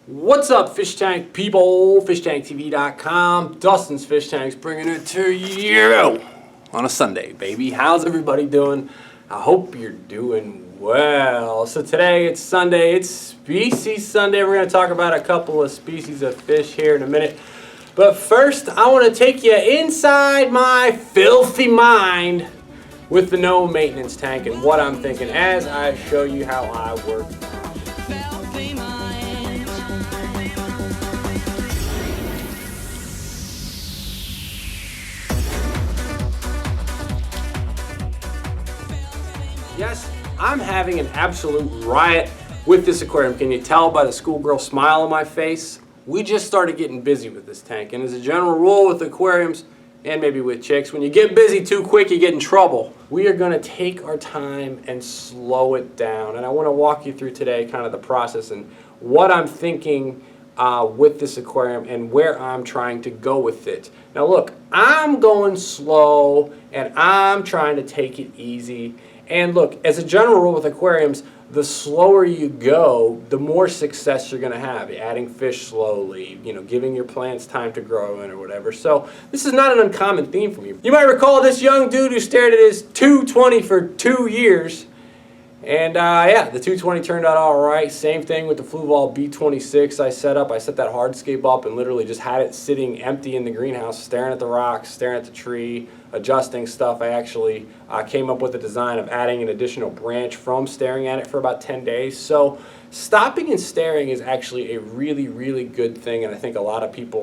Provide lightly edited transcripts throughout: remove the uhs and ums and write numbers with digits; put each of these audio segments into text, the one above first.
What's up, fish tank people? Fishtanktv.com. Dustins Fishtanks bringing it to you on a Sunday, baby. How's everybody doing? I hope you're doing well. So today it's Sunday. It's Species Sunday. We're going to talk about a couple of species of fish here in a minute. But first, I want to take you inside my filthy mind with the no maintenance tank and what I'm thinking as I show you how I work. Yes, I'm having an absolute riot with this aquarium. Can you tell by the schoolgirl smile on my face? We just started getting busy with this tank, and as a general rule with aquariums, and maybe with chicks, when you get busy too quick, you get in trouble. We are gonna take our time and slow it down, and I wanna walk you through today kind of the process and what I'm thinking with this aquarium and where I'm trying to go with it. Now look, I'm going slow, and I'm trying to take it easy. And look, as a general rule with aquariums, the slower you go, the more success you're going to have. Adding fish slowly, giving your plants time to grow in or whatever. So this is not an uncommon theme for me. You might recall this young dude who stared at his 220 for 2 years. And yeah, the 220 turned out all right. Same thing with the Fluval B26 I set up. I set that hardscape up and literally just had it sitting empty in the greenhouse, staring at the rocks, staring at the tree, adjusting stuff. I actually came up with a design of adding an additional branch from staring at it for about 10 days. So stopping and staring is actually a really, really good thing, and I think a lot of people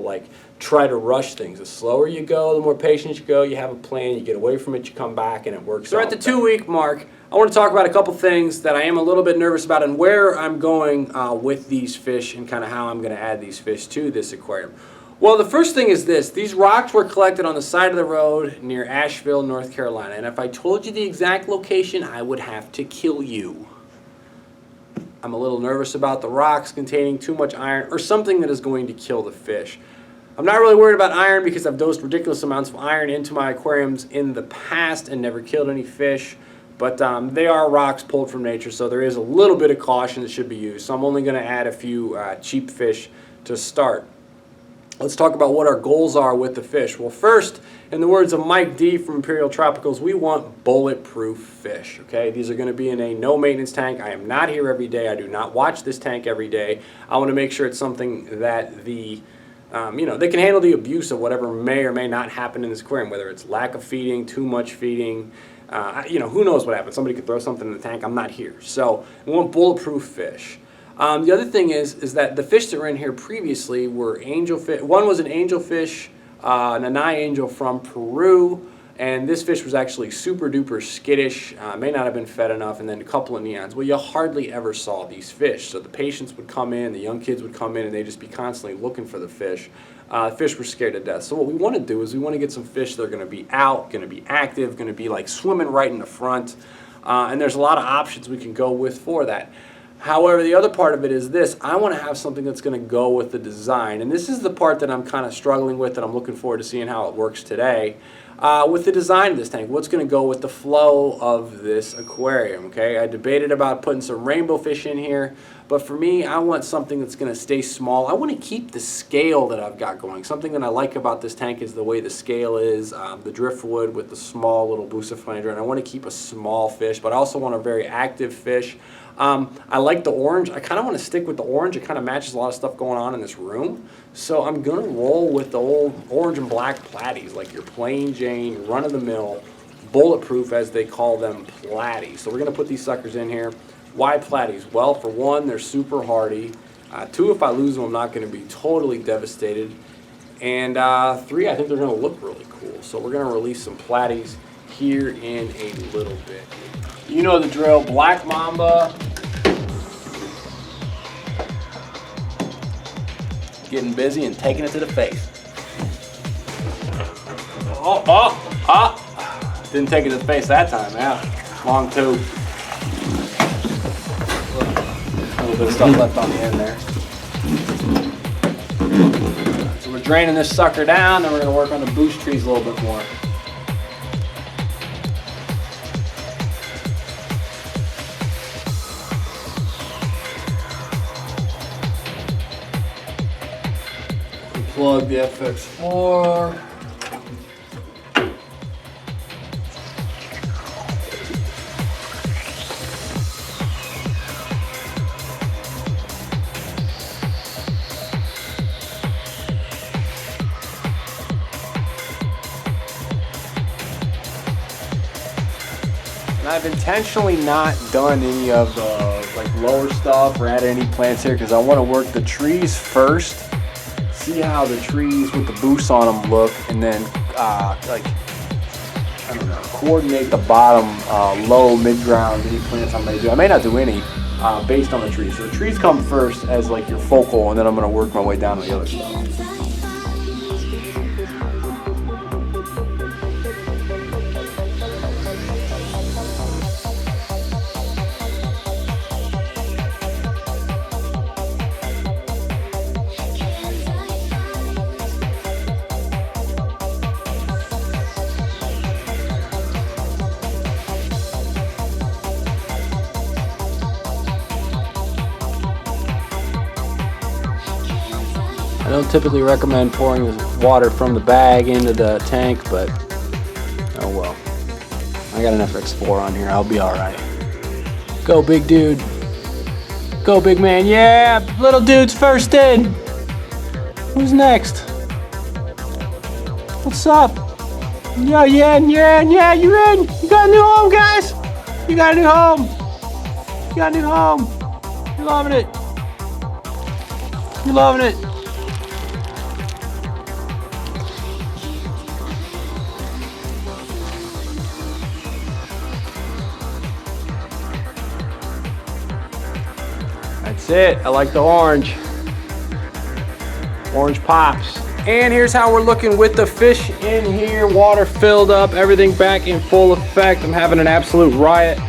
try to rush things. The slower you go, the more patient you go, you have a plan, you get away from it, you come back, and it works. So at the 2-week mark, I want to talk about a couple things that I am a little bit nervous about and where I'm going with these fish and kind of how I'm going to add these fish to this aquarium. Well, the first thing is this. These rocks were collected on the side of the road near Asheville, North Carolina. And if I told you the exact location, I would have to kill you. I'm a little nervous about the rocks containing too much iron or something that is going to kill the fish. I'm not really worried about iron because I've dosed ridiculous amounts of iron into my aquariums in the past and never killed any fish. But they are rocks pulled from nature, so there is a little bit of caution that should be used. So I'm only going to add a few cheap fish to start. Let's talk about what our goals are with the fish. Well, first, in the words of Mike D from Imperial Tropicals, we want bulletproof fish, okay? These are going to be in a no-maintenance tank. I am not here every day. I do not watch this tank every day. I want to make sure it's something that they can handle the abuse of whatever may or may not happen in this aquarium, whether it's lack of feeding, too much feeding, who knows what happens. Somebody could throw something in the tank. I'm not here. So we want bulletproof fish. The other thing is that the fish that were in here previously were angelfish. One was an angelfish, an Nanai angel from Peru, and this fish was actually super duper skittish, may not have been fed enough, and then a couple of neons. Well, you hardly ever saw these fish. So the patients would come in, the young kids would come in, and they'd just be constantly looking for the fish. Fish were scared to death. So what we want to do is we want to get some fish that are going to be out, going to be active, going to be swimming right in the front, and there's a lot of options we can go with for that. However, the other part of it is this. I want to have something that's going to go with the design. And this is the part that I'm kind of struggling with, and I'm looking forward to seeing how it works today. With the design of this tank, what's going to go with the flow of this aquarium, okay? I debated about putting some rainbow fish in here, but for me, I want something that's going to stay small. I want to keep the scale that I've got going. Something that I like about this tank is the way the scale is, the driftwood with the small little buciflanger, and I want to keep a small fish, but I also want a very active fish. I like the orange. I kind of want to stick with the orange. It kind of matches a lot of stuff going on in this room. So I'm going to roll with the old orange and black platies, like your plain Jane, run-of-the-mill, bulletproof, as they call them, platies. So we're going to put these suckers in here. Why platies? Well, for one, they're super hardy. 2, if I lose them, I'm not going to be totally devastated. And 3, I think they're going to look really cool. So we're going to release some platies here in a little bit. You know the drill, black mamba. Getting busy and taking it to the face. Didn't take it to the face that time, yeah. Long tube. A little bit of stuff left on the end there. So we're draining this sucker down, and we're gonna work on the boost trees a little bit more. unplug the FX4. I've intentionally not done any of the like lower stuff or added any plants here because I want to work the trees first, see how the trees with the boosts on them look, and then like I don't know, coordinate the bottom, low, mid-ground, any plants I may do. I may not do any based on the trees. So the trees come first as like your focal, and then I'm going to work my way down to the other stuff. I don't typically recommend pouring the water from the bag into the tank, but oh well. I got an FX4 on here, I'll be alright. Go big dude. Go big man, yeah! Little dude's first in! Who's next? What's up? Yeah, you're in! You got a new home, guys! You got a new home! You got a new home! You're loving it! You're loving it! That's it. I like the orange. Orange pops. And here's how we're looking with the fish in here. Water filled up, everything back in full effect. I'm having an absolute riot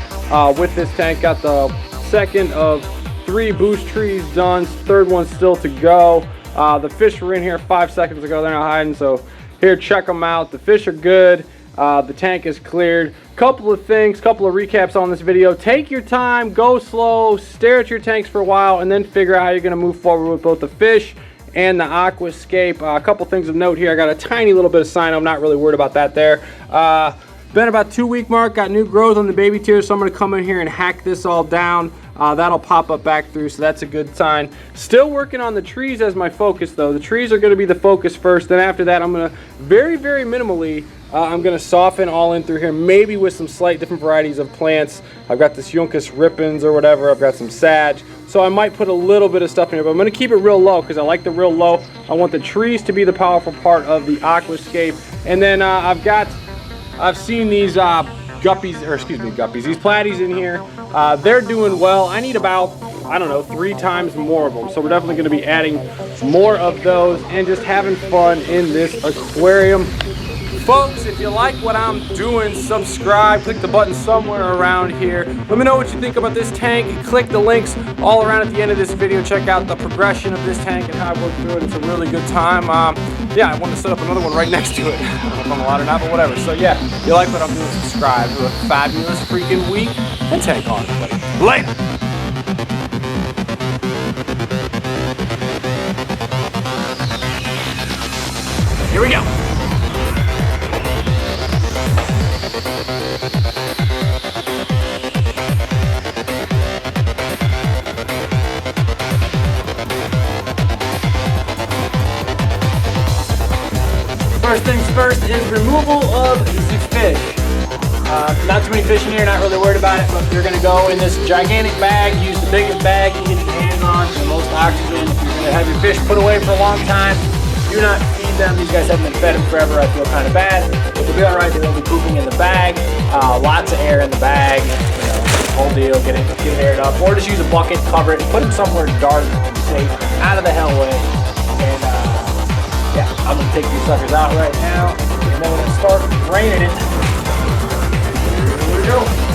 with this tank. Got the second of 3 boost trees done. Third one's still to go. The fish were in here 5 seconds ago. They're not hiding, so here, check them out. The fish are good. The tank is cleared. Couple of things, couple of recaps on this video. Take your time, go slow, stare at your tanks for a while, and then figure out how you're going to move forward with both the fish and the aquascape. A couple things of note here. I got a tiny little bit of sign. I'm not really worried about that there. Been about 2-week mark, got new growth on the baby tier, so I'm going to come in here and hack this all down. That'll pop up back through, so that's a good sign. Still working on the trees as my focus, though. The trees are going to be the focus first. Then after that, I'm going to very, very minimally, I'm going to soften all in through here, maybe with some slight different varieties of plants. I've got this Juncus rippens or whatever. I've got some sag. So I might put a little bit of stuff in here, but I'm going to keep it real low because I like the real low. I want the trees to be the powerful part of the aquascape. And then I've seen these guppies, these platies in here. They're doing well. I need about, I don't know, 3 times more of them. So we're definitely going to be adding more of those and just having fun in this aquarium. Folks, if you like what I'm doing, subscribe, click the button somewhere around here. Let me know what you think about this tank. Click the links all around at the end of this video. Check out the progression of this tank and how I work through it. It's a really good time. Yeah, I want to set up another one right next to it. I don't know if I'm allowed or not, but whatever. So yeah, if you like what I'm doing, subscribe. Have a fabulous freaking week and tank on, everybody. Later! Here we go. First things first is removal of the fish. Not too many fish in here, not really worried about it, but you're going to go in this gigantic bag, use the biggest bag you can get your hands on for the most oxygen. You're going to have your fish put away for a long time. Do not feed them. These guys haven't been fed them forever. I feel kind of bad, but they'll be alright. They'll be pooping in the bag. Lots of air in the bag. You know, whole deal, get it aired up. Or just use a bucket, cover it, and put them somewhere dark and safe, out of the hell way. And yeah, I'm going to take these suckers out right now, and then we're going to start draining it. Here we go.